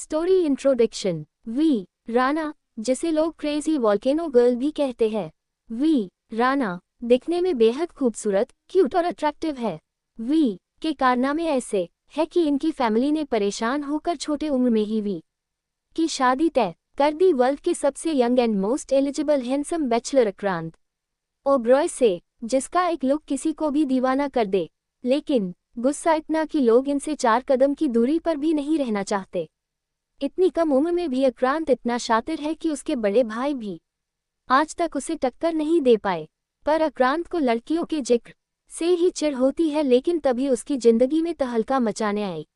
Story introduction. We Rana, जिसे लोग crazy volcano girl भी कहते हैं। वी राना दिखने में बेहद खूबसूरत, क्यूट और अट्रैक्टिव है। वी के कारनामे ऐसे है कि इनकी फैमिली ने परेशान होकर छोटे उम्र में ही वी की शादी तय कर दी वर्ल्ड के सबसे young and most eligible handsome bachelor Aakrant Oberoi से, जिसका एक लुक किसी को भी दीवाना कर दे। लेकिन गुस्सा इतना कि लोग इनसे 4 कदम की दूरी पर भी नहीं रहना चाहते। इतनी कम उम्र में भी आक्रांत इतना शातिर है कि उसके बड़े भाई भी आज तक उसे टक्कर नहीं दे पाए। पर आक्रांत को लड़कियों के जिक्र से ही चिढ़ होती है, लेकिन तभी उसकी जिंदगी में तहलका मचाने आई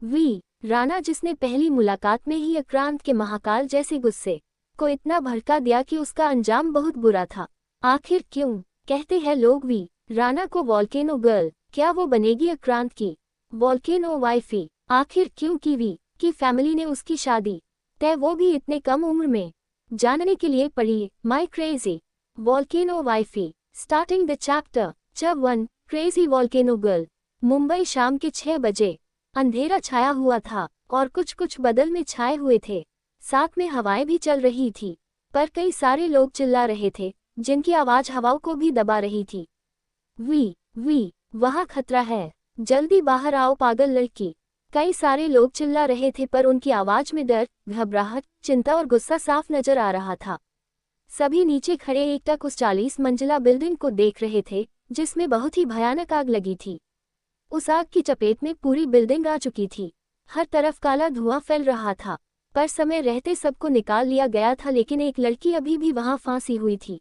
वी राना, जिसने पहली मुलाकात में ही आक्रांत के महाकाल जैसे गुस्से को इतना भड़का दिया कि उसका अंजाम बहुत बुरा था। आखिर क्यों कहते हैं लोग वी राना को वॉल्केनो गर्ल? क्या वो बनेगी आक्रांत की वॉल्केनो वाइफी? आखिर क्यों की वी की फैमिली ने उसकी शादी तय, वो भी इतने कम उम्र में? जानने के लिए पढ़िए my crazy volcano wifey. Starting the chapter. Chapter 1, crazy volcano girl. Mumbai शाम के 6 बजे। अंधेरा छाया हुआ था और कुछ कुछ बदल में छाए हुए थे। साथ में हवाएं भी चल रही थी, पर कई सारे लोग चिल्ला रहे थे, जिनकी आवाज हवाओं को भी दबा रही थी। वी वहाँ खतरा है, जल्दी बाहर आओ पागल लड़की। कई सारे लोग चिल्ला रहे थे, पर उनकी आवाज में डर, घबराहट, चिंता और गुस्सा साफ नजर आ रहा था। सभी नीचे खड़े एकटक उस 40 मंजिला बिल्डिंग को देख रहे थे, जिसमें बहुत ही भयानक आग लगी थी। उस आग की चपेट में पूरी बिल्डिंग आ चुकी थी। हर तरफ काला धुआं फैल रहा था, पर समय रहते सबको निकाल लिया गया था। लेकिन एक लड़की अभी भी वहां फांसी हुई थी,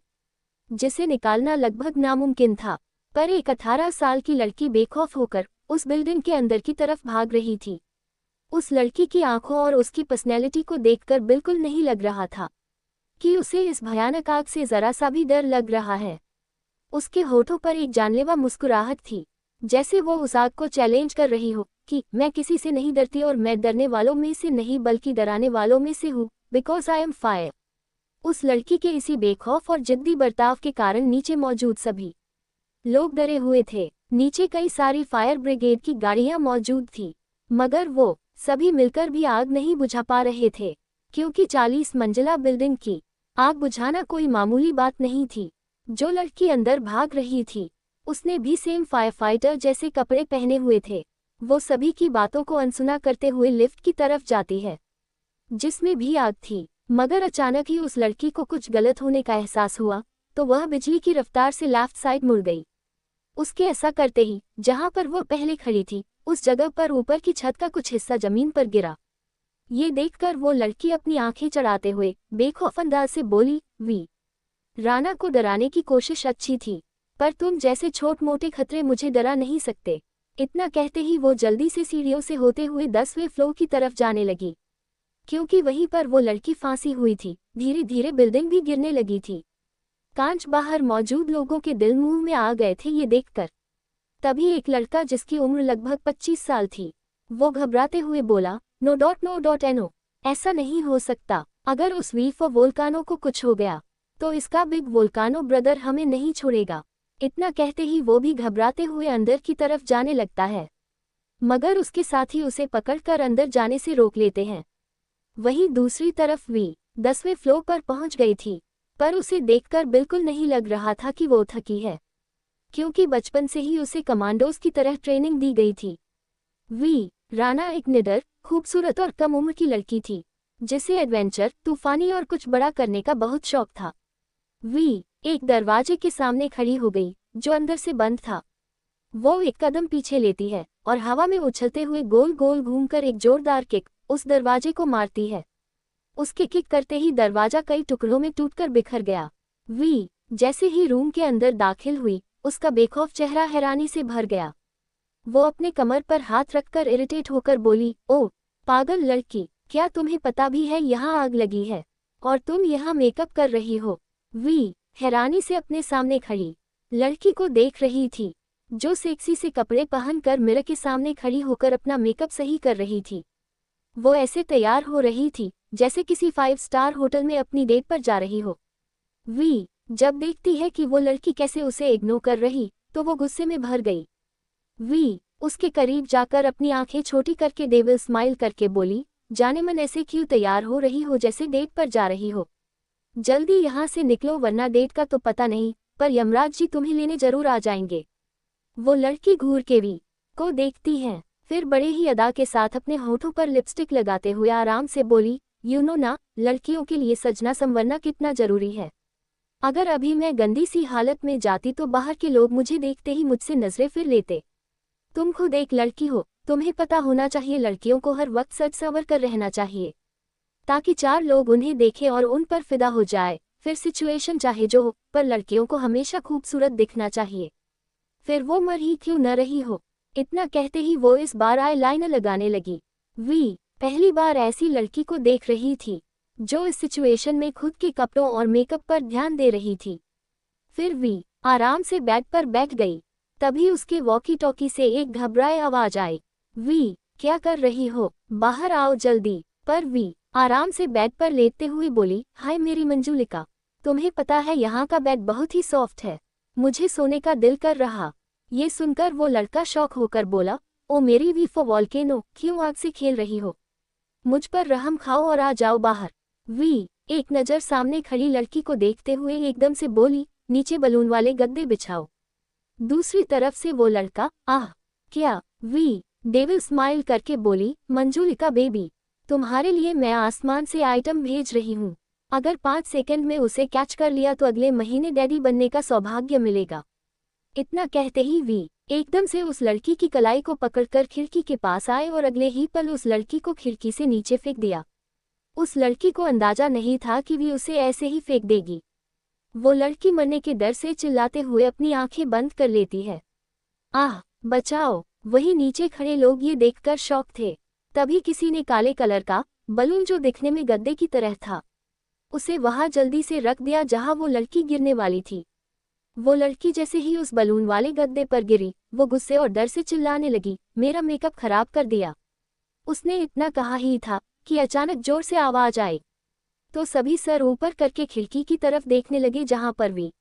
जिसे निकालना लगभग नामुमकिन था। पर एक 18 साल की लड़की बेखौफ होकर उस बिल्डिंग के अंदर की तरफ भाग रही थी। उस लड़की की आंखों और उसकी पर्सनैलिटी को देखकर बिल्कुल नहीं लग रहा था कि उसे इस भयानक आग से जरा सा भी डर लग रहा है। उसके होठों पर एक जानलेवा मुस्कुराहट थी, जैसे वो उस आग को चैलेंज कर रही हो कि मैं किसी से नहीं डरती और मैं डरने वालों में से नहीं बल्कि डराने वालों में से हूँ, बिकॉज आई एम फायर। उस लड़की के इसी बेखौफ और जिद्दी बर्ताव के कारण नीचे मौजूद सभी लोग डरे हुए थे। नीचे कई सारी फायर ब्रिगेड की गाड़ियां मौजूद थी, मगर वो सभी मिलकर भी आग नहीं बुझा पा रहे थे, क्योंकि 40 मंजिला बिल्डिंग की आग बुझाना कोई मामूली बात नहीं थी। जो लड़की अंदर भाग रही थी, उसने भी सेम फायर फाइटर जैसे कपड़े पहने हुए थे। वो सभी की बातों को अनसुना करते हुए लिफ्ट की तरफ जाती है, जिसमें भी आग थी। मगर अचानक ही उस लड़की को कुछ गलत होने का एहसास हुआ, तो वह बिजली की रफ्तार से लेफ्ट साइड मुड़ गई। उसके ऐसा करते ही जहां पर वो पहले खड़ी थी, उस जगह पर ऊपर की छत का कुछ हिस्सा जमीन पर गिरा। ये देखकर वो लड़की अपनी आंखें चढ़ाते हुए बेखौफ अंदाज से बोली, वी राना को डराने की कोशिश अच्छी थी, पर तुम जैसे छोट मोटे खतरे मुझे डरा नहीं सकते। इतना कहते ही वो जल्दी से सीढ़ियों से होते हुए 10वें फ्लोर की तरफ जाने लगी, क्योंकि वहीं पर वो लड़की फांसी हुई थी। धीरे धीरे बिल्डिंग भी गिरने लगी थी। कांच बाहर मौजूद लोगों के दिल मुंह में आ गए थे ये देखकर। तभी एक लड़का, जिसकी उम्र लगभग 25 साल थी, वो घबराते हुए बोला, नो एनो, ऐसा नहीं हो सकता। अगर उस वीफ वोल्कानो को कुछ हो गया तो इसका बिग वोल्कानो ब्रदर हमें नहीं छोड़ेगा। इतना कहते ही वो भी घबराते हुए अंदर की तरफ जाने लगता है, मगर उसके साथी उसे पकड़कर अंदर जाने से रोक लेते हैं। वहीं दूसरी तरफ वी 10वें फ्लोर पर पहुंच गई थी, पर उसे देखकर बिल्कुल नहीं लग रहा था कि वो थकी है, क्योंकि बचपन से ही उसे कमांडोज की तरह ट्रेनिंग दी गई थी। वी राना एक निडर, खूबसूरत और कम उम्र की लड़की थी, जिसे एडवेंचर, तूफानी और कुछ बड़ा करने का बहुत शौक था। वी एक दरवाजे के सामने खड़ी हो गई, जो अंदर से बंद था। वो एक कदम पीछे लेती है और हवा में उछलते हुए गोल गोल घूमकर एक जोरदार किक उस दरवाजे को मारती है। उसके किक करते ही दरवाजा कई टुकड़ों में टूटकर बिखर गया। वी जैसे ही रूम के अंदर दाखिल हुई, उसका बेखौफ चेहरा हैरानी से भर गया। वो अपने कमर पर हाथ रखकर इरिटेट होकर बोली, ओ पागल लड़की, क्या तुम्हें पता भी है यहाँ आग लगी है और तुम यहाँ मेकअप कर रही हो? वी हैरानी से अपने सामने खड़ी लड़की को देख रही थी, जो सेक्सी से कपड़े पहनकर मिरर के सामने खड़ी होकर अपना मेकअप सही कर रही थी। वो ऐसे तैयार हो रही थी जैसे किसी 5 स्टार होटल में अपनी डेट पर जा रही हो। वी जब देखती है कि वो लड़की कैसे उसे इग्नोर कर रही, तो वो गुस्से में भर गई। वी उसके करीब जाकर अपनी आंखें छोटी करके डेविल स्माइल करके बोली, जाने मन ऐसे क्यों तैयार हो रही हो जैसे डेट पर जा रही हो। जल्दी यहाँ से निकलो वरना डेट का तो पता नहीं, पर यमराज जी तुम्हें लेने जरूर आ जाएंगे। वो लड़की घूर के वी को देखती है, फिर बड़े ही अदा के साथ अपने होठों पर लिपस्टिक लगाते हुए आराम से बोली, यू नो ना, लड़कियों के लिए सजना संवरना कितना जरूरी है। अगर अभी मैं गंदी सी हालत में जाती तो बाहर के लोग मुझे देखते ही मुझसे नजरें फिर लेते। तुम खुद एक लड़की हो, तुम्हें पता होना चाहिए लड़कियों को हर वक्त सज संवर कर रहना चाहिए, ताकि चार लोग उन्हें देखें और उन पर फिदा हो जाए। फिर सिचुएशन चाहे जो हो, पर लड़कियों को हमेशा खूबसूरत दिखना चाहिए, फिर वो मर ही क्यों न रही हो। इतना कहते ही वो इस बार आई लाइनर लगाने लगी। वी पहली बार ऐसी लड़की को देख रही थी जो इस सिचुएशन में खुद के कपड़ों और मेकअप पर ध्यान दे रही थी। फिर वी आराम से बेड पर बैठ गई। तभी उसके वॉकी टॉकी से एक घबराए आवाज आई, वी क्या कर रही हो, बाहर आओ जल्दी। पर वी आराम से बेड पर लेटते हुए बोली, हाय मेरी मंजुलिका, तुम्हें पता है यहाँ का बेड बहुत ही सॉफ्ट है, मुझे सोने का दिल कर रहा। ये सुनकर वो लड़का शॉक होकर बोला, ओ मेरी वी फॉर वॉल्केनो, क्यों आग से खेल रही हो, मुझ पर रहम खाओ और आ जाओ बाहर। वी एक नज़र सामने खड़ी लड़की को देखते हुए एकदम से बोली, नीचे बलून वाले गद्दे बिछाओ। दूसरी तरफ से वो लड़का, आह क्या। वी डेविल स्माइल करके बोली, मंजुलिका बेबी, तुम्हारे लिए मैं आसमान से आइटम भेज रही हूँ, अगर 5 सेकंड में उसे कैच कर लिया तो अगले महीने डैडी बनने का सौभाग्य मिलेगा। इतना कहते ही वी एकदम से उस लड़की की कलाई को पकड़कर खिड़की के पास आए और अगले ही पल उस लड़की को खिड़की से नीचे फेंक दिया। उस लड़की को अंदाजा नहीं था कि वी उसे ऐसे ही फेंक देगी। वो लड़की मरने के डर से चिल्लाते हुए अपनी आंखें बंद कर लेती है। आह बचाओ। वही नीचे खड़े लोग ये देखकर शॉक थे। तभी किसी ने काले कलर का बलून, जो दिखने में गद्दे की तरह था, उसे वहां जल्दी से रख दिया जहां वो लड़की गिरने वाली थी। वो लड़की जैसे ही उस बलून वाले गद्दे पर गिरी, वो गुस्से और डर से चिल्लाने लगी, मेरा मेकअप खराब कर दिया। उसने इतना कहा ही था कि अचानक जोर से आवाज आई, तो सभी सर ऊपर करके खिड़की की तरफ देखने लगे जहां पर वी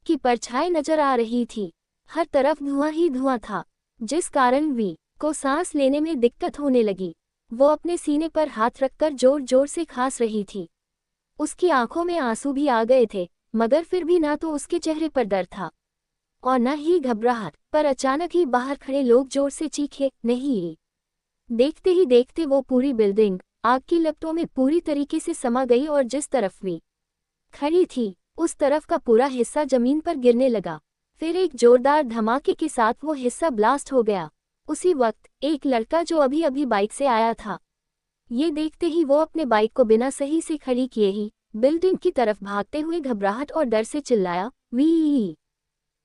की परछाई नजर आ रही थी। हर तरफ धुआं ही धुआं था, जिस कारण वी को सांस लेने में दिक्कत होने लगी। वो अपने सीने पर हाथ रखकर जोर जोर से खांस रही थी। उसकी आंखों में आंसू भी आ गए थे, मगर फिर भी ना तो उसके चेहरे पर डर था और न ही घबराहट। पर अचानक ही बाहर खड़े लोग जोर से चीखे, नहीं। देखते ही देखते वो पूरी बिल्डिंग आग की लपटों में पूरी तरीके से समा गई और जिस तरफ वी खड़ी थी उस तरफ का पूरा हिस्सा जमीन पर गिरने लगा। फिर एक जोरदार धमाके के साथ वो हिस्सा ब्लास्ट हो गया। उसी वक्त एक लड़का जो अभी अभी बाइक से आया था, ये देखते ही वो अपने बाइक को बिना सही से खड़ी किए ही बिल्डिंग की तरफ भागते हुए घबराहट और डर से चिल्लाया, वी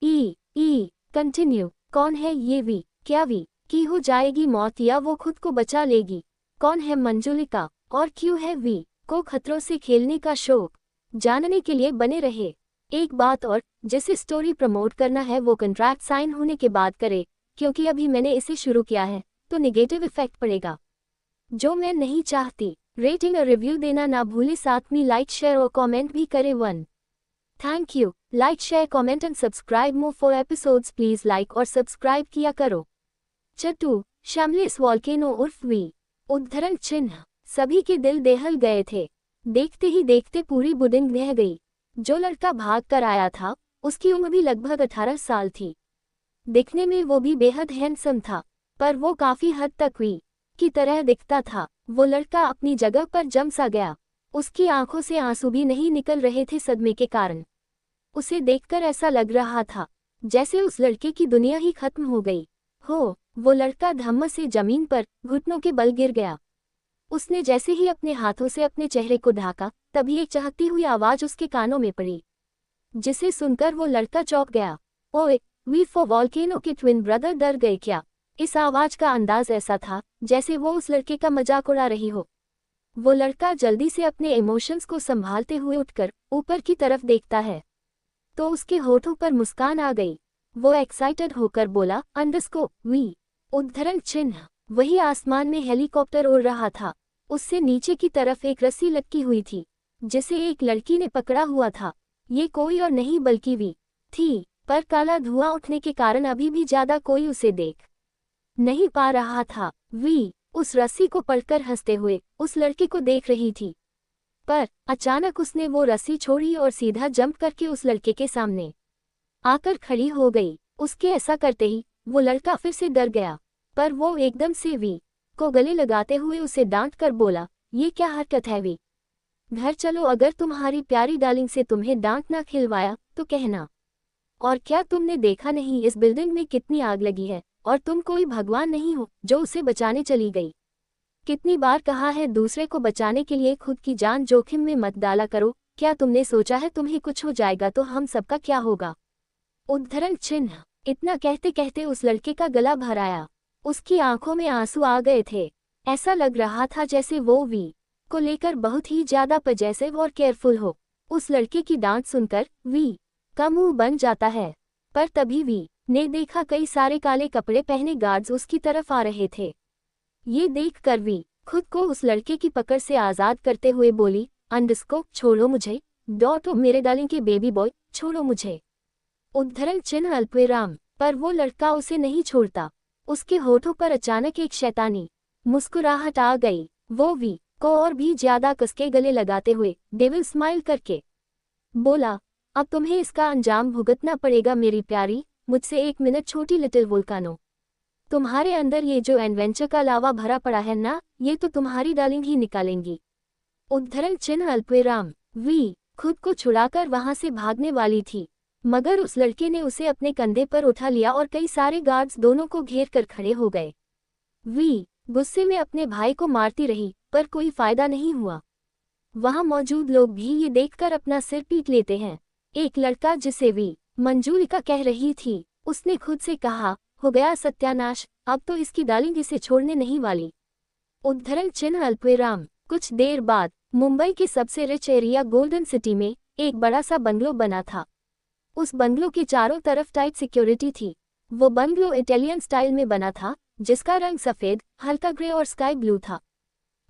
ई कंटिन्यू। कौन है ये वी? क्या वी की हो जाएगी मौत या वो खुद को बचा लेगी? कौन है मंजुलिका और क्यों है वी को खतरों से खेलने का शौक? जानने के लिए बने रहे। एक बात और, जिसे स्टोरी प्रमोट करना है वो कॉन्ट्रैक्ट साइन होने के बाद करे, क्योंकि अभी मैंने इसे शुरू किया है तो नेगेटिव इफेक्ट पड़ेगा, जो मैं नहीं चाहती। रेटिंग और रिव्यू देना ना भूले, साथ में लाइक शेयर और कमेंट भी करें। 1 thank you. Like share comment and subscribe more for episodes. Please like और सब्सक्राइब किया करो। चट्टू शैमलेस वॉल्केनो उर्फ वी उद्धरण चिन्ह। सभी के दिल दहल गए थे। देखते ही देखते पूरी बिल्डिंग बह गई। जो लड़का भाग कर आया था उसकी उम्र भी लगभग 18 साल थी। दिखने में वो भी बेहद हैंडसम था, पर वो काफी हद तक वी की तरह दिखता था। वो लड़का अपनी जगह पर जम सा गया। उसकी आंखों से आंसू भी नहीं निकल रहे थे सदमे के कारण। उसे देखकर ऐसा लग रहा था जैसे उस लड़के की दुनिया ही खत्म हो गई हो। वो लड़का धम्म से जमीन पर घुटनों के बल गिर गया। उसने जैसे ही अपने हाथों से अपने चेहरे को ढाका, तभी एक चहकती हुई आवाज उसके कानों में पड़ी, जिसे सुनकर वो लड़का चौंक गया। ओए, वी फॉर वॉल्केनो के ट्विन ब्रदर डर गए क्या? इस आवाज का अंदाज ऐसा था जैसे वो उस लड़के का मजाक उड़ा रही हो। वो लड़का जल्दी से अपने इमोशंस को संभालते हुए उठकर ऊपर की तरफ देखता है, तो उसके होठों पर मुस्कान आ गई। वो एक्साइटेड होकर बोला, अंडरस्कोर वी उद्धरण चिन्ह। वही आसमान में हेलीकॉप्टर उड़ रहा था। उससे नीचे की तरफ एक रस्सी लटकी हुई थी, जिसे एक लड़की ने पकड़ा हुआ था। ये कोई और नहीं बल्कि वी थी, पर काला धुआं उठने के कारण अभी भी ज्यादा कोई उसे देख नहीं पा रहा था। वी उस रस्सी को पढ़कर हंसते हुए उस लड़के को देख रही थी। पर अचानक उसने वो रस्सी छोड़ी और सीधा जंप करके उस लड़के के सामने आकर खड़ी हो गई। उसके ऐसा करते ही वो लड़का फिर से डर गया, पर वो एकदम से वी को गले लगाते हुए उसे डांट कर बोला, ये क्या हरकत है वी? घर चलो, अगर तुम्हारी प्यारी डार्लिंग से तुम्हें डांट ना खिलवाया तो कहना। और क्या तुमने देखा नहीं इस बिल्डिंग में कितनी आग लगी है, और तुम कोई भगवान नहीं हो जो उसे बचाने चली गई। कितनी बार कहा है दूसरे को बचाने के लिए खुद की जान जोखिम में मत डाला करो। क्या तुमने सोचा है तुम्हें कुछ हो जाएगा तो हम सबका क्या होगा? उद्धरण चिन्ह। इतना कहते कहते उस लड़के का गला भर आया। उसकी आंखों में आंसू आ गए थे। ऐसा लग रहा था जैसे वो वी को लेकर बहुत ही ज्यादा पजेसिव और केयरफुल हो। उस लड़के की डांट सुनकर वी का मुंह बन जाता है, पर तभी वी ने देखा कई सारे काले कपड़े पहने गार्ड्स उसकी तरफ आ रहे थे। ये देखकर वी खुद को उस लड़के की पकड़ से आजाद करते हुए बोली, अंडरस्कोप छोड़ो मुझे, डॉटो मेरे डार्लिंग के बेबी बॉय, छोड़ो मुझे। उद्धरण चिन्ह अल्पविराम। पर वो लड़का उसे नहीं छोड़ता। उसके होठों पर अचानक एक शैतानी मुस्कुराहट आ गई। वो वी को और भी ज्यादा कसके गले लगाते हुए डेविल स्माइल करके बोला, अब तुम्हें इसका अंजाम भुगतना पड़ेगा मेरी प्यारी, मुझसे 1 मिनट छोटी लिटिल वोल्कानो। तुम्हारे अंदर ये जो एडवेंचर का लावा भरा पड़ा है ना, ये तो तुम्हारी डार्लिंग ही निकालेंगी। उद्धरण चिन्ह अल्पविराम। वी खुद को छुड़ाकर वहां से भागने वाली थी, मगर उस लड़के ने उसे अपने कंधे पर उठा लिया और कई सारे गार्ड्स दोनों को घेर कर खड़े हो गए। वी गुस्से में अपने भाई को मारती रही, पर कोई फायदा नहीं हुआ। वहां मौजूद लोग भी ये देखकर अपना सिर पीट लेते हैं। एक लड़का जिसे वी मंजूरिका कह रही थी, उसने खुद से कहा, हो गया सत्यानाश, अब तो इसकी डार्लिंग इसे छोड़ने नहीं वाली। उद्धरण चिन्ह अल्पविराम। कुछ देर बाद मुंबई के सबसे रिच एरिया गोल्डन सिटी में एक बड़ा सा बंगलो बना था। उस बंगलो के चारों तरफ टाइट सिक्योरिटी थी। वो बंगलो इटालियन स्टाइल में बना था, जिसका रंग सफेद, हल्का ग्रे और स्काई ब्लू था।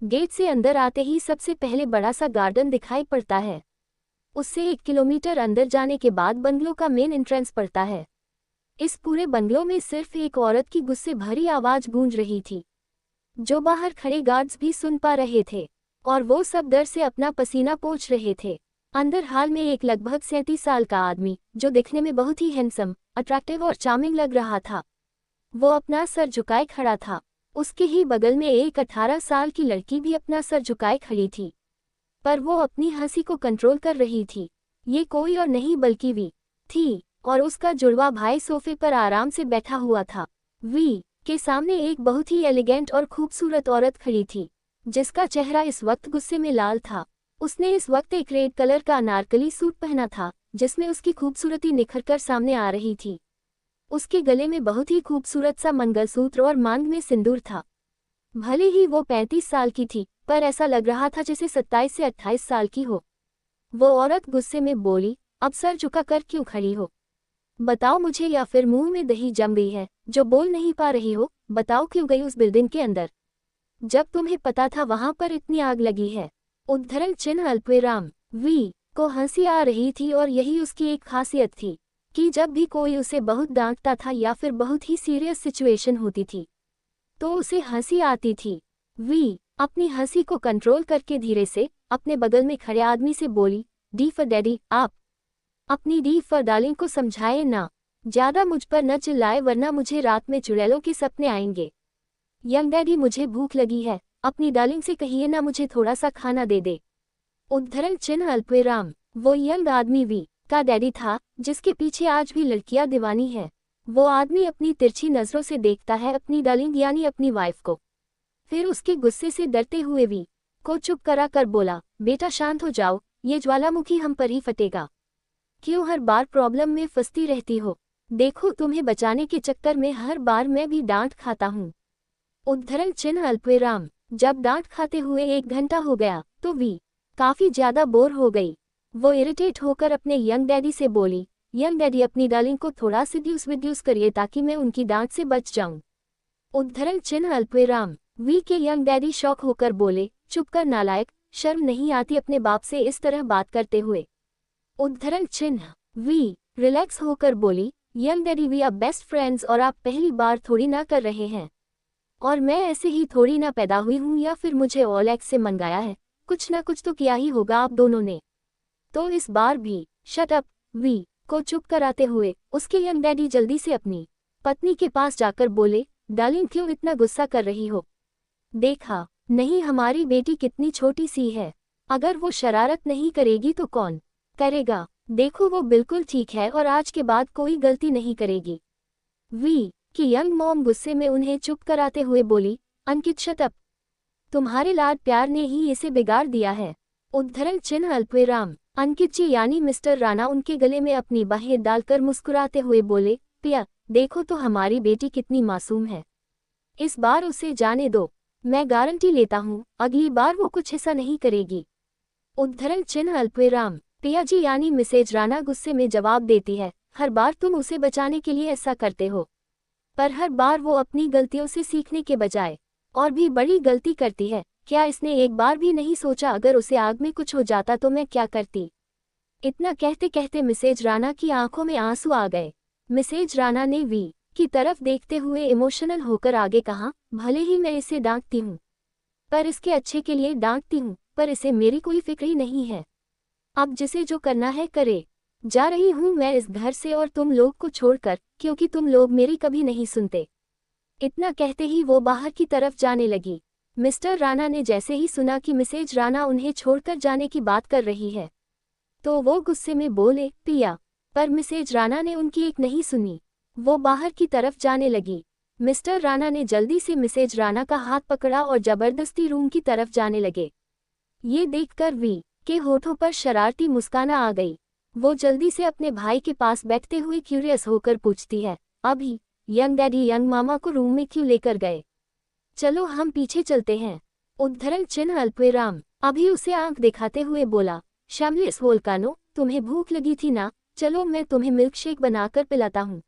गेट से अंदर आते ही सबसे पहले बड़ा सा गार्डन दिखाई पड़ता है। उससे 1 किलोमीटर अंदर जाने के बाद बंगलो का मेन एंट्रेंस पड़ता है। इस पूरे बंगलो में सिर्फ एक औरत की गुस्से भरी आवाज गूंज रही थी, जो बाहर खड़े गार्ड्स भी सुन पा रहे थे, और वो सब डर से अपना पसीना पोंछ रहे थे। अंदर हाल में एक लगभग 37 साल का आदमी, जो दिखने में बहुत ही हैंडसम, अट्रैक्टिव और चार्मिंग लग रहा था, वो अपना सर झुकाए खड़ा था। उसके ही बगल में एक 18 साल की लड़की भी अपना सर झुकाए खड़ी थी, पर वो अपनी हंसी को कंट्रोल कर रही थी। ये कोई और नहीं बल्कि वी थी, और उसका जुड़वा भाई सोफे पर आराम से बैठा हुआ था। वी के सामने एक बहुत ही एलिगेंट और खूबसूरत औरत खड़ी थी, जिसका चेहरा इस वक्त गुस्से में लाल था। उसने इस वक्त एक रेड कलर का अनारकली सूट पहना था, जिसमें उसकी खूबसूरती निखरकर सामने आ रही थी। उसके गले में बहुत ही खूबसूरत सा मंगलसूत्र और मांग में सिंदूर था। भले ही वो 35 साल की थी, पर ऐसा लग रहा था जैसे 27 से 28 साल की हो। वो औरत गुस्से में बोली, अब सर झुका कर क्यों खड़ी हो? बताओ मुझे, या फिर मुंह में दही जम गई है जो बोल नहीं पा रही हो? बताओ क्यों गई उस बिल्डिंग के अंदर, जब तुम्हें पता था वहां पर इतनी आग लगी है? उद्धरण चिन्ह अल्पविराम। वी को हंसी आ रही थी, और यही उसकी एक खासियत थी कि जब भी कोई उसे बहुत डांटता था या फिर बहुत ही सीरियस सिचुएशन होती थी, तो उसे हंसी आती थी। वी अपनी हंसी को कंट्रोल करके धीरे से अपने बगल में खड़े आदमी से बोली, डी फॉर डैडी, आप अपनी डी फॉर डार्लिंग को समझाए ना, ज्यादा मुझ पर न चिल्लाए वरना मुझे रात में चुड़ैलों के सपने आएंगे। यंग डैडी, मुझे भूख लगी है, अपनी डार्लिंग से कहिए ना मुझे थोड़ा सा खाना दे दे। उद्धरण चिन्ह अल्पविराम। वो यंग आदमी वी का डैडी था, जिसके पीछे आज भी लड़कियां दीवानी है। वो आदमी अपनी तिरछी नजरों से देखता है अपनी डार्लिंग यानी अपनी वाइफ को, फिर उसके गुस्से से डरते हुए वी को चुप करा कर बोला, बेटा शांत हो जाओ, ये ज्वालामुखी हम पर ही फटेगा। क्यों हर बार प्रॉब्लम में फंसती रहती हो? देखो, तुम्हें बचाने के चक्कर में हर बार मैं भी डांट खाता हूँ। उद्धरण चिन्ह अल्पविराम। जब डांट खाते हुए 1 घंटा हो गया तो वी काफी ज्यादा बोर हो गई। वो इरिटेट होकर अपने यंग डैडी से बोली, यंग डैडी, अपनी डार्लिंग को थोड़ा सिड्यूस करिए ताकि मैं उनकी डांट से बच जाऊं। उद्धरण चिन्ह अल्पविराम। वी के यंग डैडी शॉक होकर बोले, चुप कर नालायक, शर्म नहीं आती अपने बाप से इस तरह बात करते हुए? उद्धरण चिन्ह। वी रिलैक्स होकर बोली, young daddy, we are best friends और आप पहली बार थोड़ी ना कर रहे हैं। और मैं ऐसे ही थोड़ी ना पैदा हुई हूँ या फिर मुझे ओलेक्स से मंगाया है, कुछ ना कुछ तो किया ही होगा आप दोनों ने। तो इस बार भी शट अप वी को चुप कराते हुए उसके यंग डैडी जल्दी से अपनी पत्नी के पास जाकर बोले, डार्लिंग क्यों इतना गुस्सा कर रही हो? देखा नहीं हमारी बेटी कितनी छोटी सी है, अगर वो शरारत नहीं करेगी तो कौन करेगा? देखो वो बिल्कुल ठीक है और आज के बाद कोई गलती नहीं करेगी। वी की यंग मॉम गुस्से में उन्हें चुप कराते हुए बोली, अंकित शट अप, तुम्हारे लाड प्यार ने ही इसे बिगाड़ दिया है। उद्धरण चिन्ह अल्पविराम। अंकित जी यानी मिस्टर राणा उनके गले में अपनी बाहें डालकर मुस्कुराते हुए बोले, पिया देखो तो हमारी बेटी कितनी मासूम है, इस बार उसे जाने दो, मैं गारंटी लेता हूँ अगली बार वो कुछ ऐसा नहीं करेगी। उद्धरण चिन्ह अल्पविराम। पिया जी यानी मिसेज राणा गुस्से में जवाब देती है, हर बार तुम उसे बचाने के लिए ऐसा करते हो, पर हर बार वो अपनी गलतियों से सीखने के बजाय और भी बड़ी गलती करती है। क्या इसने एक बार भी नहीं सोचा अगर उसे आग में कुछ हो जाता तो मैं क्या करती? इतना कहते कहते मिसेज राणा की आंखों में आंसू आ गए। मिसेज राणा ने वी की तरफ देखते हुए इमोशनल होकर आगे कहा, भले ही मैं इसे डांटती हूँ, पर इसके अच्छे के लिए डांटती हूँ, पर इसे मेरी कोई फिक्र ही नहीं है। अब जिसे जो करना है करे, जा रही हूँ मैं इस घर से और तुम लोग को छोड़कर, क्योंकि तुम लोग मेरी कभी नहीं सुनते। इतना कहते ही वो बाहर की तरफ जाने लगी। मिस्टर राणा ने जैसे ही सुना कि मिसेज राणा उन्हें छोड़कर जाने की बात कर रही है, तो वो गुस्से में बोले, पिया, पर मिसेज राणा ने उनकी एक नहीं सुनी, वो बाहर की तरफ जाने लगी। मिस्टर राणा ने जल्दी से मिसेज राणा का हाथ पकड़ा और जबरदस्ती रूम की तरफ जाने लगे। ये देखकर वी के होठों पर शरारती मुस्कान आ गई। वो जल्दी से अपने भाई के पास बैठते हुए क्यूरियस होकर पूछती है, अभी यंग डैडी यंग मामा को रूम में क्यों लेकर गए? चलो हम पीछे चलते हैं। उद्धरण चिन्ह अल्पविराम। अभी उसे आंख दिखाते हुए बोला, शैमलिस वोल्कानो, तुम्हें भूख लगी थी ना, चलो मैं तुम्हें मिल्क शेक बनाकर पिलाता हूँ।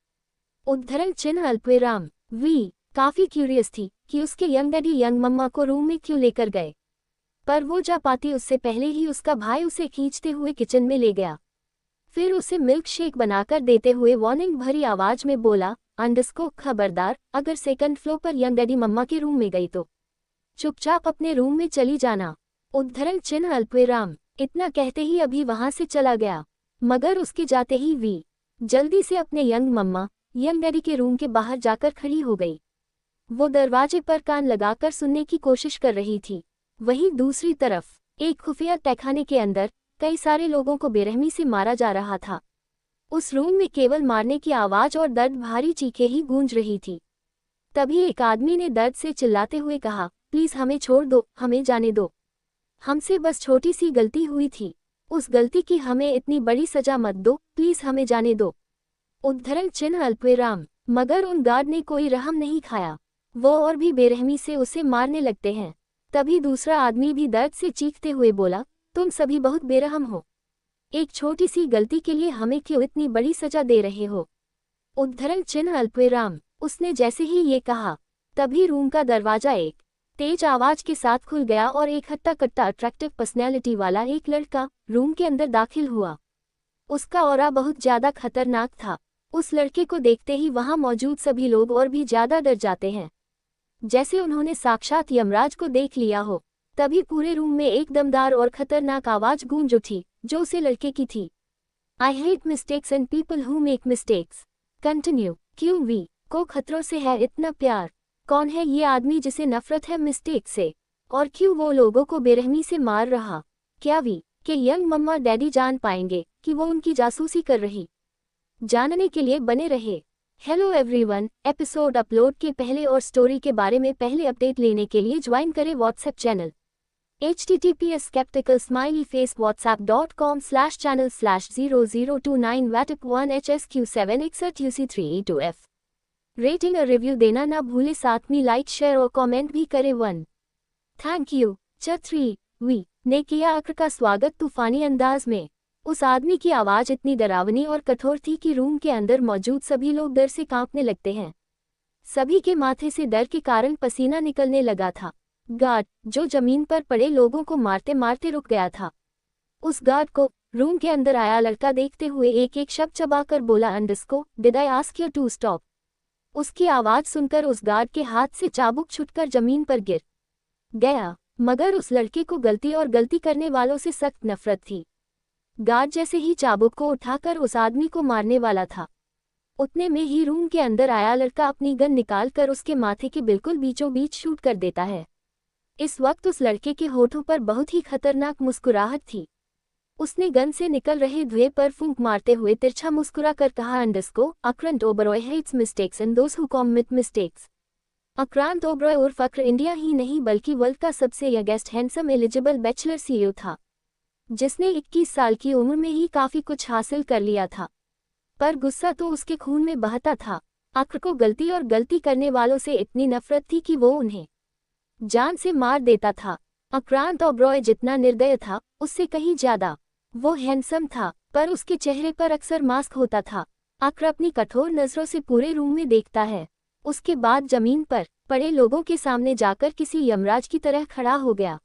उद्धरण चिन्ह अल्पविराम। वी काफी क्यूरियस थी कि उसके यंग डैडी यंग मम्मा को रूम में क्यों लेकर गए, पर वो जा पाती उससे पहले ही उसका भाई उसे खींचते हुए किचन में ले गया। फिर उसे मिल्क शेक बनाकर देते हुए वार्निंग भरी आवाज में बोला, अंडस्को खबरदार, अगर सेकंड फ्लोर पर यंग डैडी मम्मा के रूम में गई तो चुपचाप अपने रूम में चली जाना। उद्धरण चिन्ह अल्पविराम। इतना कहते ही अभी वहां से चला गया, मगर उसके जाते ही वी जल्दी से अपने यंग मम्मा यंग डैडी के रूम के बाहर जाकर खड़ी हो गई। वो दरवाजे पर कान लगाकर सुनने की कोशिश कर रही थी। वहीं दूसरी तरफ एक खुफिया तहखाने के अंदर कई सारे लोगों को बेरहमी से मारा जा रहा था। उस रूम में केवल मारने की आवाज और दर्द भरी चीखें ही गूंज रही थी। तभी एक आदमी ने दर्द से चिल्लाते हुए कहा, प्लीज हमें छोड़ दो, हमें जाने दो, हमसे बस छोटी सी गलती हुई थी, उस गलती की हमें इतनी बड़ी सजा मत दो, प्लीज हमें जाने दो। उद्धरण चिन्ह अल्पविराम। मगर उन गार्ड ने कोई रहम नहीं खाया, वो और भी बेरहमी से उसे मारने लगते हैं। तभी दूसरा आदमी भी दर्द से चीखते हुए बोला, तुम सभी बहुत बेरहम हो, एक छोटी सी गलती के लिए हमें क्यों इतनी बड़ी सजा दे रहे हो? उद्धरण चिन्ह अल्पविराम। उसने जैसे ही ये कहा, तभी रूम का दरवाजा एक तेज आवाज के साथ खुल गया और एक हट्टा कट्टा अट्रैक्टिव पर्सनैलिटी वाला एक लड़का रूम के अंदर दाखिल हुआ। उसका ऑरा बहुत ज्यादा खतरनाक था। उस लड़के को देखते ही वहां मौजूद सभी लोग और भी ज्यादा डर जाते हैं, जैसे उन्होंने साक्षात यमराज को देख लिया हो। तभी पूरे रूम में एक दमदार और खतरनाक आवाज गूंज उठी, जो उसे लड़के की थी। I hate mistakes and people who make mistakes. Continue. क्यों वी को खतरों से है इतना प्यार? कौन है ये आदमी जिसे नफरत है मिस्टेक से? और क्यों वो लोगों को बेरहमी से मार रहा? क्या वी के यंग मम्मा डैडी जान पाएंगे कि वो उनकी जासूसी कर रही? जानने के लिए बने रहे। हेलो एवरीवन, एपिसोड अपलोड के पहले और स्टोरी के बारे में पहले अपडेट लेने के लिए ज्वाइन करें WhatsApp channel https skeptical smiley face whatsapp.com/channel/0029 watip1hsq7xrtuc3e2f। Rating और रिव्यू देना ना भूले, साथ में लाइक शेयर और कमेंट भी करें। 1 थैंक यू। 3 वी ने किया अक्र का स्वागत तूफानी अंदाज में। उस आदमी की आवाज इतनी डरावनी और कठोर थी कि रूम के अंदर मौजूद सभी लोग डर से कांपने लगते हैं। सभी के माथे से डर के कारण पसीना निकलने लगा था। गार्ड जो जमीन पर पड़े लोगों को मारते मारते रुक गया था। उस गार्ड को रूम के अंदर आया लड़का देखते हुए एक एक शब्द चबाकर बोला, अंडस्को did I ask you to stop? उसकी आवाज सुनकर उस गार्ड के हाथ से चाबुक छूटकर जमीन पर गिर गया, मगर उस लड़के को गलती और गलती करने वालों से सख्त नफरत थी। गार्ड जैसे ही चाबुक को उठाकर उस आदमी को मारने वाला था, उतने में ही रूम के अंदर आया लड़का अपनी गन निकालकर उसके माथे के बिल्कुल बीचों बीच शूट कर देता है। इस वक्त उस लड़के के होठों पर बहुत ही खतरनाक मुस्कुराहट थी। उसने गन से निकल रहे धुएं पर फूंक मारते हुए तिरछा मुस्कुरा कर कहा, Akrant Oberoi hates mistakes and those who commit mistakes. Akrant Oberoi उर्फ अक्र इंडिया ही नहीं बल्कि वर्ल्ड का सबसे youngest handsome eligible bachelor CEO था, जिसने 21 साल की उम्र में ही काफी कुछ हासिल कर लिया था। पर गुस्सा तो उसके खून में बहता था। अक्र को गलती और गलती करने वालों से इतनी नफरत थी कि वो उन्हें जान से मार देता था। अक्रांत ओबरॉय जितना निर्दय था, उससे कहीं ज्यादा वो हैंडसम था, पर उसके चेहरे पर अक्सर मास्क होता था। अक्र अपनी कठोर नजरों से पूरे रूम में देखता है। उसके बाद जमीन पर पड़े लोगों के सामने जाकर किसी यमराज की तरह खड़ा हो गया।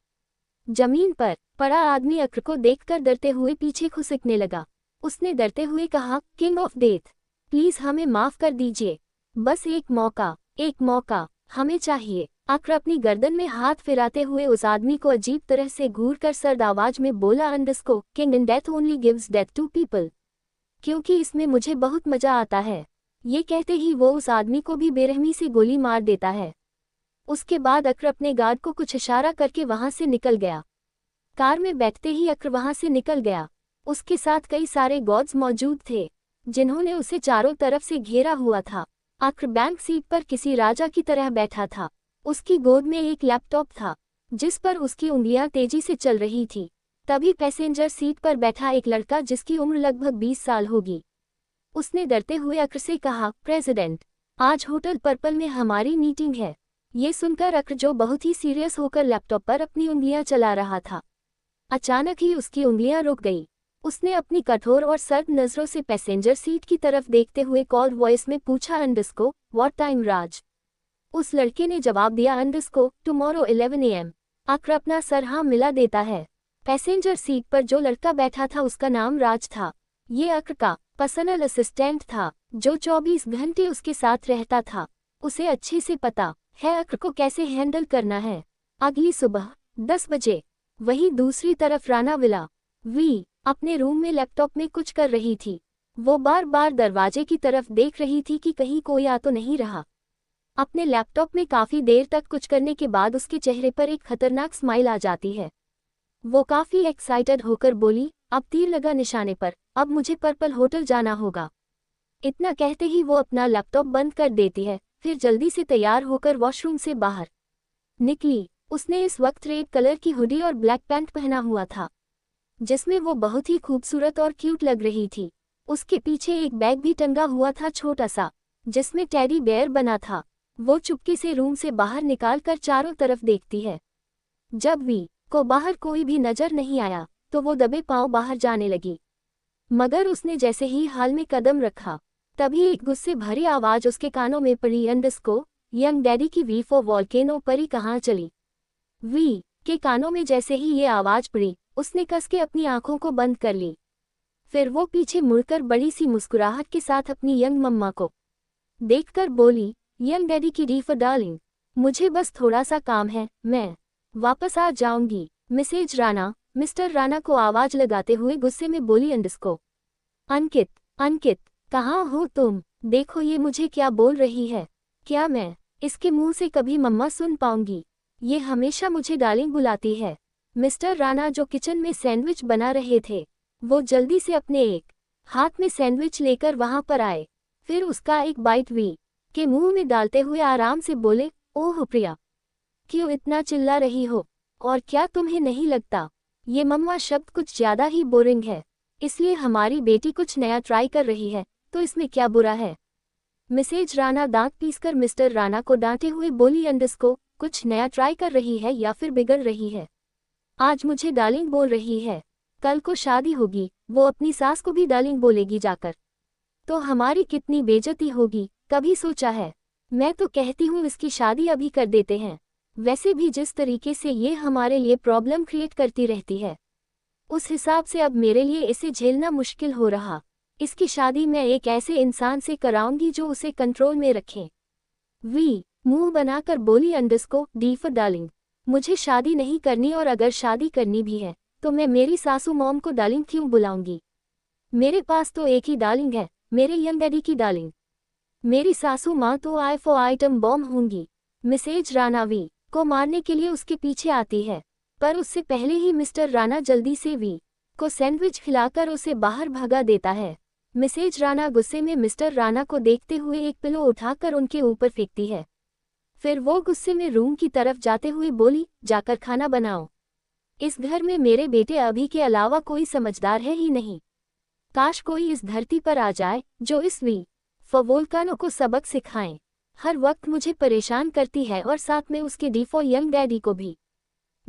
जमीन पर पड़ा आदमी अक्र को देखकर डरते हुए पीछे खुसकने लगा। उसने डरते हुए कहा, किंग ऑफ डेथ, प्लीज हमें माफ कर दीजिए, बस एक मौका हमें चाहिए। अक्र अपनी गर्दन में हाथ फिराते हुए उस आदमी को अजीब तरह से घूरकर सर्द आवाज में बोला, king in death only gives death to people, क्योंकि इसमें मुझे बहुत मजा आता है। ये कहते ही वो उस आदमी को भी बेरहमी से गोली मार देता है। उसके बाद अक्र अपने गार्ड को कुछ इशारा करके वहां से निकल गया। कार में बैठते ही अक्र वहां से निकल गया। उसके साथ कई सारे गार्ड्स मौजूद थे, जिन्होंने उसे चारों तरफ से घेरा हुआ था। अक्र बैंक सीट पर किसी राजा की तरह बैठा था। उसकी गोद में एक लैपटॉप था, जिस पर उसकी उंगलियां तेजी से चल रही थी। तभी पैसेंजर सीट पर बैठा एक लड़का, जिसकी उम्र लगभग 20 साल होगी, उसने डरते हुए अक्र से कहा, प्रेसिडेंट, आज होटल पर्पल में हमारी मीटिंग है। ये सुनकर अक्र, जो बहुत ही सीरियस होकर लैपटॉप पर अपनी उंगलियां चला रहा था, अचानक ही उसकी उंगलियां रुक गई। उसने अपनी कठोर और सर्द नजरों से पैसेंजर सीट की तरफ देखते हुए कॉल्ड वॉइस में पूछा, व्हाट टाइम राज। उस लड़के ने जवाब दिया, टुमारो 11 AM। अक्र अपना सर हाँ मिला देता है। पैसेंजर सीट पर जो लड़का बैठा था उसका नाम राज था। ये अक्र का पर्सनल असिस्टेंट था, जो 24 घंटे उसके साथ रहता था। उसे अच्छे से पता है अक्र को कैसे हैंडल करना है। अगली सुबह 10 बजे वहीं दूसरी तरफ राणा विला वी अपने रूम में लैपटॉप में कुछ कर रही थी। वो बार बार दरवाजे की तरफ देख रही थी कि कहीं कोई आ तो नहीं रहा। अपने लैपटॉप में काफी देर तक कुछ करने के बाद उसके चेहरे पर एक खतरनाक स्माइल आ जाती है। वो काफी एक्साइटेड होकर बोली, अब तीर लगा निशाने पर, अब मुझे पर्पल होटल जाना होगा। इतना कहते ही वो अपना लैपटॉप बंद कर देती है, फिर जल्दी से तैयार होकर वॉशरूम से बाहर निकली। उसने इस वक्त रेड कलर की हुडी और ब्लैक पैंट पहना हुआ था, जिसमें वो बहुत ही खूबसूरत और क्यूट लग रही थी। उसके पीछे एक बैग भी टंगा हुआ था, छोटा सा, जिसमें टेडी बेयर बना था। वो चुपके से रूम से बाहर निकालकर चारों तरफ देखती है। जब वी को बाहर कोई भी नजर नहीं आया, तो वो दबे पांव बाहर जाने लगी। मगर उसने जैसे ही हाल में कदम रखा, तभी एक गुस्से भरी आवाज उसके कानों में पड़ी, यंग डैडी की वी फॉर वॉल्केनो परी कहाँ चली। वी के कानों में जैसे ही ये आवाज पड़ी, उसने कस के अपनी आंखों को बंद कर ली। फिर वो पीछे मुड़कर बड़ी सी मुस्कुराहट के साथ अपनी यंग मम्मा को देखकर बोली, यंग डैडी की रीफर डार्लिंग, मुझे बस थोड़ा सा काम है, मैं वापस आ जाऊंगी। मिसेज राणा, मिस्टर राणा को आवाज लगाते हुए गुस्से में बोली, अंकित, कहाँ हो तुम? देखो ये मुझे क्या बोल रही है। क्या मैं इसके मुंह से कभी मम्मा सुन पाऊंगी? ये हमेशा मुझे डार्लिंग बुलाती है। मिस्टर राणा, जो किचन में सैंडविच बना रहे थे, वो जल्दी से अपने एक हाथ में सैंडविच लेकर वहां पर आए। फिर उसका एक बाइट वी के मुंह में डालते हुए आराम से बोले, ओह प्रिया, क्यों इतना चिल्ला रही हो? और क्या तुम्हें नहीं लगता ये मम्मा शब्द कुछ ज्यादा ही बोरिंग है? इसलिए हमारी बेटी कुछ नया ट्राई कर रही है, तो इसमें क्या बुरा है? मिसेज राणा दांत पीसकर मिस्टर राणा को डांटे हुए बोली, कुछ नया ट्राई कर रही है या फिर बिगड़ रही है? आज मुझे डार्लिंग बोल रही है, कल को शादी होगी, वो अपनी सास को भी डार्लिंग बोलेगी जाकर, तो हमारी कितनी बेइज्जती होगी, कभी सोचा है? मैं तो कहती हूँ इसकी शादी अभी कर देते हैं। वैसे भी जिस तरीके से ये हमारे लिए प्रॉब्लम क्रिएट करती रहती है, उस हिसाब से अब मेरे लिए इसे झेलना मुश्किल हो रहा। इसकी शादी मैं एक ऐसे इंसान से कराऊंगी जो उसे कंट्रोल में रखे। वी मुंह बनाकर बोली अंडरस्को डी फॉर डार्लिंग। मुझे शादी नहीं करनी, और अगर शादी करनी भी है तो मैं मेरी सासू मॉम को डार्लिंग क्यों बुलाऊंगी। मेरे पास तो एक ही डार्लिंग है, मेरे यंग डैडी की डार्लिंग। मेरी सासू माँ तो आई फॉर आइटम बॉम्ब होंगी। मिसेज राणा वी को मारने के लिए उसके पीछे आती है, पर उससे पहले ही मिस्टर राणा जल्दी से वी को सैंडविच खिलाकर उसे बाहर भगा देता है। मिसेज राणा गुस्से में मिस्टर राणा को देखते हुए एक पिलो उठाकर उनके ऊपर फेंकती है। फिर वो गुस्से में रूम की तरफ जाते हुए बोली, जाकर खाना बनाओ। इस घर में मेरे बेटे अभी के अलावा कोई समझदार है ही नहीं। काश कोई इस धरती पर आ जाए जो इस वी वोल्कानो को सबक सिखाएं। हर वक्त मुझे परेशान करती है, और साथ में उसके डी फॉर यंग डैडी को भी।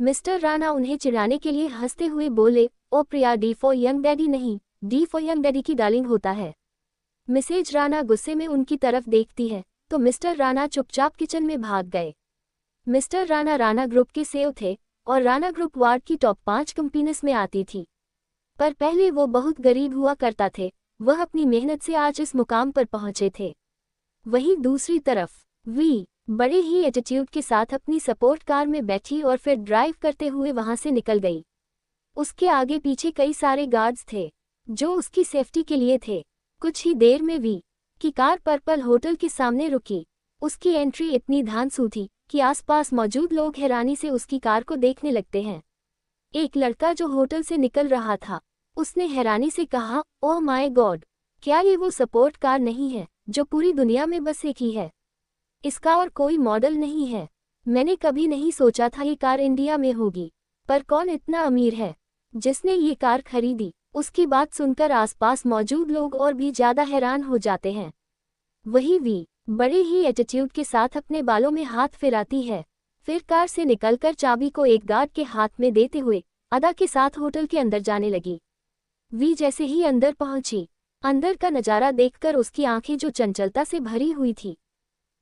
मिस्टर राणा उन्हें चिढ़ाने के लिए हंसते हुए बोले, ओ प्रिया, डी फॉर यंग डैडी नहीं, डी फॉर यंग डैडी की डार्लिंग होता है। मिसेज राणा गुस्से में उनकी तरफ देखती है तो मिस्टर राणा चुपचाप किचन में भाग गए। मिस्टर राणा राणा ग्रुप के सेव थे, और राणा ग्रुप वार्ड की टॉप 5 कंपनीज में आती थी। पर पहले वो बहुत गरीब हुआ करता थे, वह अपनी मेहनत से आज इस मुकाम पर पहुंचे थे। वहीं दूसरी तरफ वी बड़े ही एटीट्यूड के साथ अपनी सपोर्ट कार में बैठी और फिर ड्राइव करते हुए वहां से निकल गई। उसके आगे पीछे कई सारे गार्ड्स थे जो उसकी सेफ्टी के लिए थे। कुछ ही देर में वी की कार पर्पल होटल के सामने रुकी। उसकी एंट्री इतनी धांसू थी कि आसपास मौजूद लोग हैरानी से उसकी कार को देखने लगते हैं। एक लड़का जो होटल से निकल रहा था, उसने हैरानी से कहा, ओह माय गॉड, क्या ये वो सपोर्ट कार नहीं है जो पूरी दुनिया में बस एक ही है? इसका और कोई मॉडल नहीं है। मैंने कभी नहीं सोचा था ये कार इंडिया में होगी। पर कौन इतना अमीर है जिसने ये कार खरीदी? उसकी बात सुनकर आसपास मौजूद लोग और भी ज्यादा हैरान हो जाते हैं। वही वी बड़े ही एटीट्यूड के साथ अपने बालों में हाथ फिराती है, फिर कार से निकलकर चाबी को एक गार्ड के हाथ में देते हुए अदा के साथ होटल के अंदर जाने लगी। वी जैसे ही अंदर पहुंची, अंदर का नजारा देखकर उसकी आंखें जो चंचलता से भरी हुई थी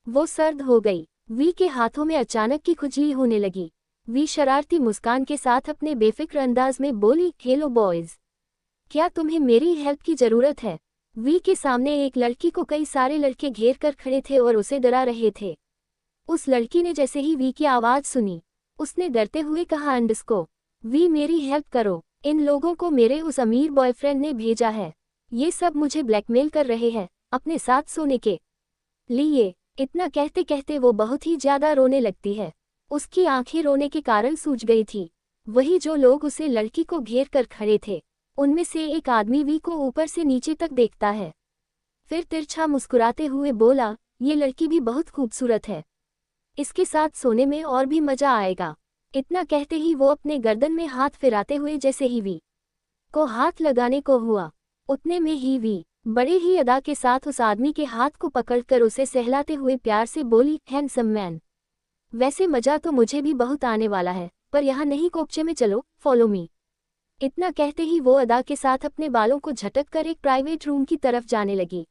वो सर्द हो गई। वी के हाथों में अचानक की खुजली होने लगी। वी शरारती मुस्कान के साथ अपने बेफिक्र अंदाज में बोली, हेलो बॉयज, क्या तुम्हें मेरी हेल्प की जरूरत है? वी के सामने एक लड़की को कई सारे लड़के घेर कर खड़े थे और उसे डरा रहे थे। उस लड़की ने जैसे ही वी की आवाज सुनी, उसने डरते हुए कहा, अंडरस्को वी, मेरी हेल्प करो। इन लोगों को मेरे उस अमीर बॉयफ्रेंड ने भेजा है। ये सब मुझे ब्लैकमेल कर रहे हैं अपने साथ सोने के लिए। इतना कहते कहते वो बहुत ही ज्यादा रोने लगती है। उसकी आंखें रोने के कारण सूज गई थी। वही जो लोग उसे लड़की को घेर कर खड़े थे, उनमें से एक आदमी वी को ऊपर से नीचे तक देखता है, फिर तिरछा मुस्कुराते हुए बोला, ये लड़की भी बहुत खूबसूरत है, इसके साथ सोने में और भी मजा आएगा। इतना कहते ही वो अपने गर्दन में हाथ फिराते हुए जैसे ही वी को हाथ लगाने को हुआ, उतने में ही वी बड़े ही अदा के साथ उस आदमी के हाथ को पकड़कर उसे सहलाते हुए प्यार से बोली, हैंडसम मैन, वैसे मजा तो मुझे भी बहुत आने वाला है, पर यहाँ नहीं, कोपचे में चलो, फॉलो मी। इतना कहते ही वो अदा के साथ अपने बालों को झटक कर एक प्राइवेट रूम की तरफ जाने लगी।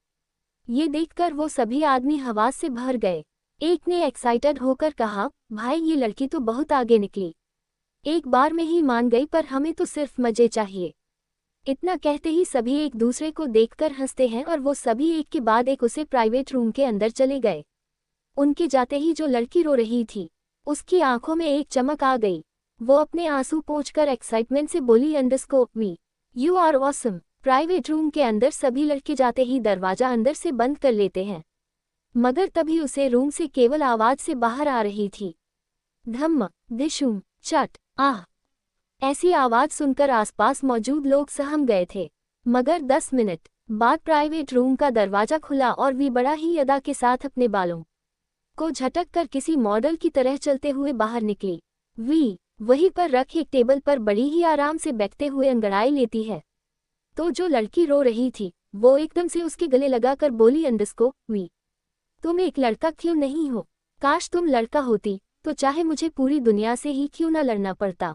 ये देखकर वो सभी आदमी हवास से भर गए। एक ने एक्साइटेड होकर कहा, भाई ये लड़की तो बहुत आगे निकली, एक बार में ही मान गई, पर हमें तो सिर्फ मजे चाहिए। इतना कहते ही सभी एक दूसरे को देखकर हंसते हैं और वो सभी एक के बाद एक उसे प्राइवेट रूम के अंदर चले गए। उनके जाते ही जो लड़की रो रही थी, उसकी आंखों में एक चमक आ गई। वो अपने आंसू पोंछकर एक्साइटमेंट से बोली, underscore V, you are awesome. Private room के अंदर सभी लड़के जाते ही दरवाजा अंदर से बंद कर लेते हैं, मगर तभी उसे रूम से केवल आवाज से बाहर आ रही थी, धम्म दिशुम चट आह। ऐसी आवाज सुनकर आसपास मौजूद लोग सहम गए थे। मगर 10 मिनट बाद प्राइवेट रूम का दरवाजा खुला और वी बड़ा ही अदा के साथ अपने बालों को झटक कर किसी मॉडल की तरह चलते हुए बाहर निकली। वी वहीं पर रख एक टेबल पर बड़ी ही आराम से बैठते हुए अंगड़ाई लेती है, तो जो लड़की रो रही थी वो एकदम से उसके गले लगाकर बोली, अंडरस्को वी, तुम एक लड़का क्यों नहीं हो? काश तुम लड़का होती तो चाहे मुझे पूरी दुनिया से ही क्यों न लड़ना पड़ता,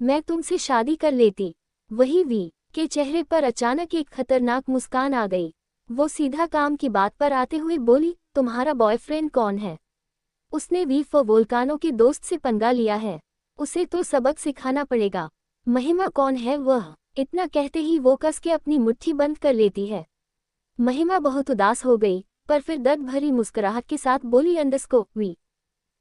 मैं तुमसे शादी कर लेती। वही वी के चेहरे पर अचानक एक खतरनाक मुस्कान आ गई। वो सीधा काम की बात पर आते हुए बोली, तुम्हारा बॉयफ्रेंड कौन है? उसने वी वोल्कानो के दोस्त से पंगा लिया है, उसे तो सबक सिखाना पड़ेगा। महिमा कौन है वह? इतना कहते ही वो कस के अपनी मुट्ठी बंद कर लेती है। महिमा बहुत उदास हो गई पर फिर दर्द भरी मुस्कुराहट के साथ बोली अंडरस्को वी।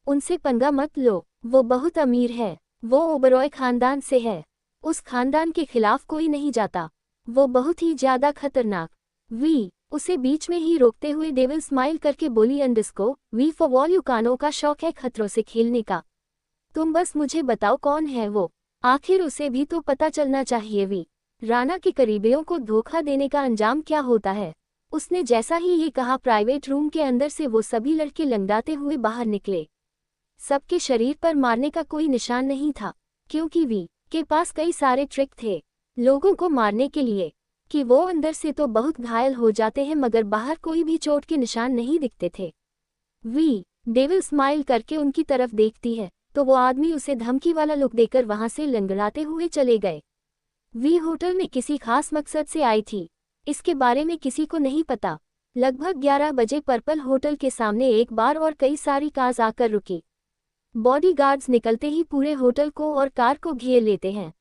उनसे पंगा मत लो, वो बहुत अमीर है, वो ओबरॉय खानदान से है, उस खानदान के खिलाफ कोई नहीं जाता, वो बहुत ही ज्यादा खतरनाक। वी उसे बीच में ही रोकते हुए डेविल स्माइल करके बोली अंडरस्को वी फॉर वॉल्यूकानो का शौक है खतरों से खेलने का। तुम बस मुझे बताओ कौन है वो, आखिर उसे भी तो पता चलना चाहिए। वी राणा के करीबियों को धोखा देने का अंजाम क्या होता है। उसने जैसा ही ये कहा प्राइवेट रूम के अंदर से वो सभी लड़के लंगड़ाते हुए बाहर निकले। सबके शरीर पर मारने का कोई निशान नहीं था, क्योंकि वी के पास कई सारे ट्रिक थे लोगों को मारने के लिए, कि वो अंदर से तो बहुत घायल हो जाते हैं मगर बाहर कोई भी चोट के निशान नहीं दिखते थे। वी डेविल स्माइल करके उनकी तरफ देखती है तो वो आदमी उसे धमकी वाला लुक देकर वहां से लंगड़ाते हुए चले गए। वी होटल में किसी खास मकसद से आई थी, इसके बारे में किसी को नहीं पता। लगभग 11 बजे पर्पल होटल के सामने एक बार और कई सारी कार्स आकर रुकी। बॉडीगार्ड्स निकलते ही पूरे होटल को और कार को घेर लेते हैं।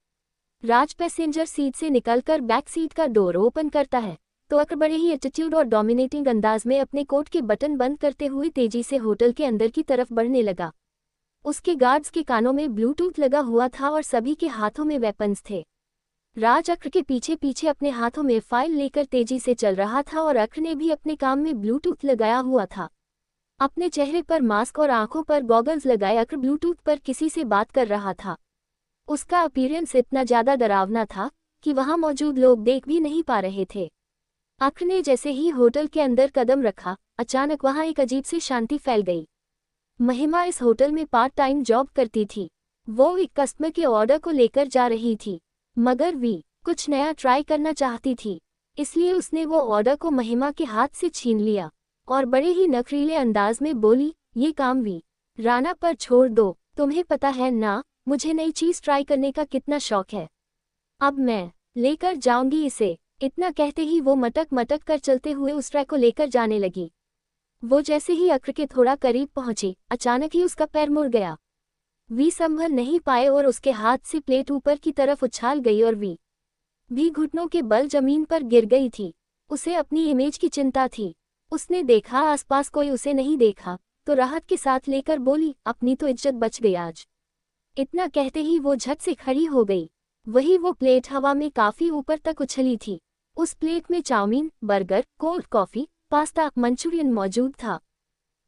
राज पैसेंजर सीट से निकलकर बैक सीट का डोर ओपन करता है तो अक्र बड़े ही एटीट्यूड और डोमिनेटिंग अंदाज में अपने कोट के बटन बंद करते हुए तेजी से होटल के अंदर की तरफ बढ़ने लगा। उसके गार्ड्स के कानों में ब्लूटूथ लगा हुआ था और सभी के हाथों में वेपन्स थे। राज अक्र के पीछे पीछे अपने हाथों में फाइल लेकर तेजी से चल रहा था और अक्र ने भी अपने काम में ब्लूटूथ लगाया हुआ था। अपने चेहरे पर मास्क और आंखों पर गॉगल्स लगाए अक्र ब्लूटूथ पर किसी से बात कर रहा था। उसका अपीयरेंस इतना ज्यादा डरावना था कि वहां मौजूद लोग देख भी नहीं पा रहे थे। अक्र ने जैसे ही होटल के अंदर कदम रखा, अचानक वहां एक अजीब सी शांति फैल गई। महिमा इस होटल में पार्ट टाइम जॉब करती थी। वो एक कस्टमर के ऑर्डर को लेकर जा रही थी, मगर वी कुछ नया ट्राई करना चाहती थी, इसलिए उसने वो ऑर्डर को महिमा के हाथ से छीन लिया और बड़े ही नखरीले अंदाज में बोली, ये काम वी राणा पर छोड़ दो, तुम्हें पता है ना मुझे नई चीज ट्राई करने का कितना शौक है, अब मैं लेकर जाऊंगी इसे। इतना कहते ही वो मटक मटक कर चलते हुए उस ट्रैक को लेकर जाने लगी। वो जैसे ही अक्र के थोड़ा करीब पहुंची, अचानक ही उसका पैर मुड़ गया। वी संभल नहीं पाए और उसके हाथ से प्लेट ऊपर की तरफ उछाल गई और वी भी घुटनों के बल जमीन पर गिर गई थी। उसे अपनी इमेज की चिंता थी। उसने देखा आसपास कोई उसे नहीं देखा तो राहत के साथ लेकर बोली, अपनी तो इज्जत बच गई आज। इतना कहते ही वो झट से खड़ी हो गई। वही वो प्लेट हवा में काफी ऊपर तक उछली थी। उस प्लेट में chow mein, burger, cold coffee, pasta, Manchurian मौजूद था।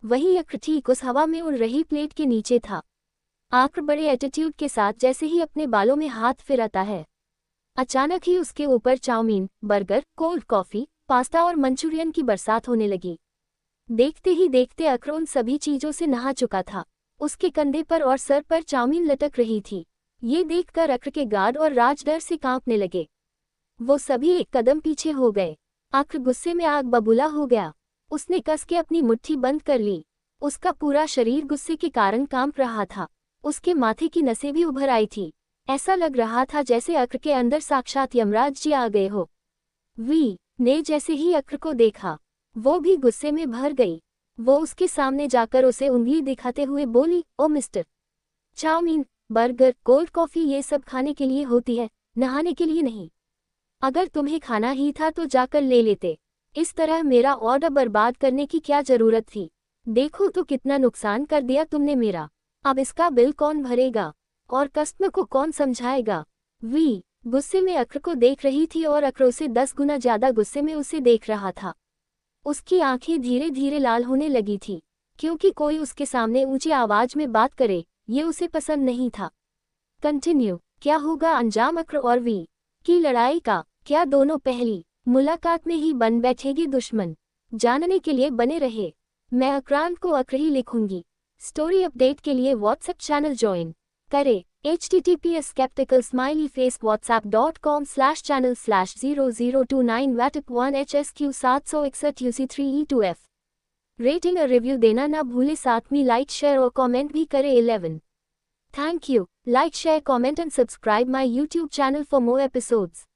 वही अक्र ठीक उस हवा में उड़ रही प्लेट के नीचे था। आक्र बड़े एटीट्यूड के साथ जैसे ही अपने बालों में हाथ फिराता है, अचानक ही उसके ऊपर chow mein, burger, cold coffee, pasta और मंचूरियन की बरसात होने लगी। देखते ही देखते अक्र उन सभी चीजों से नहा चुका था। उसके कंधे पर और सर पर चाउमीन लटक रही थी। ये देखकर अक्र के गार्ड और राज डर से कांपने लगे। वो सभी एक कदम पीछे हो गए। अक्र गुस्से में आग बबूला हो गया। उसने कस के अपनी मुट्ठी बंद कर ली। उसका पूरा शरीर गुस्से के कारण कांप रहा था। उसके माथे की नसें भी उभर आई थी। ऐसा लग रहा था जैसे अक्र के अंदर साक्षात यमराज जी आ गए हो। वी ने जैसे ही अक्र को देखा, वो भी गुस्से में भर गई। वो उसके सामने जाकर उसे उंगली दिखाते हुए बोली, ओ mister, chowmein, burger, cold coffee ये सब खाने के लिए होती है, नहाने के लिए नहीं। अगर तुम्हें खाना ही था तो जाकर ले लेते। इस तरह मेरा ऑर्डर बर्बाद करने की क्या जरूरत थी। देखो तो कितना नुकसान कर दिया तुमने मेरा। अब इसका बिल कौन भरेगा और कस्टमर को कौन समझाएगा। वी गुस्से में अक्र को देख रही थी और अक्र उसे 10 गुना ज्यादा गुस्से में उसे देख रहा था। उसकी आंखें धीरे धीरे लाल होने लगी थी, क्योंकि कोई उसके सामने ऊंची आवाज में बात करे ये उसे पसंद नहीं था। कंटिन्यू। क्या होगा अंजाम अक्र और वी की लड़ाई का? क्या दोनों पहली मुलाकात में ही बन बैठेगी दुश्मन? जानने के लिए बने रहे। मैं अक्रांत को अक्र ही लिखूंगी। स्टोरी अपडेट के लिए व्हाट्सएप चैनल ज्वाइन करें। https://whatsapp.com/channel/0029 WATIP1HSQ 761 UC3E2F। रेटिंग और रिव्यू देना ना भूले, साथ में लाइक, शेयर और कमेंट भी करें। 11 thank you. Like, share, comment and subscribe my YouTube channel for more episodes.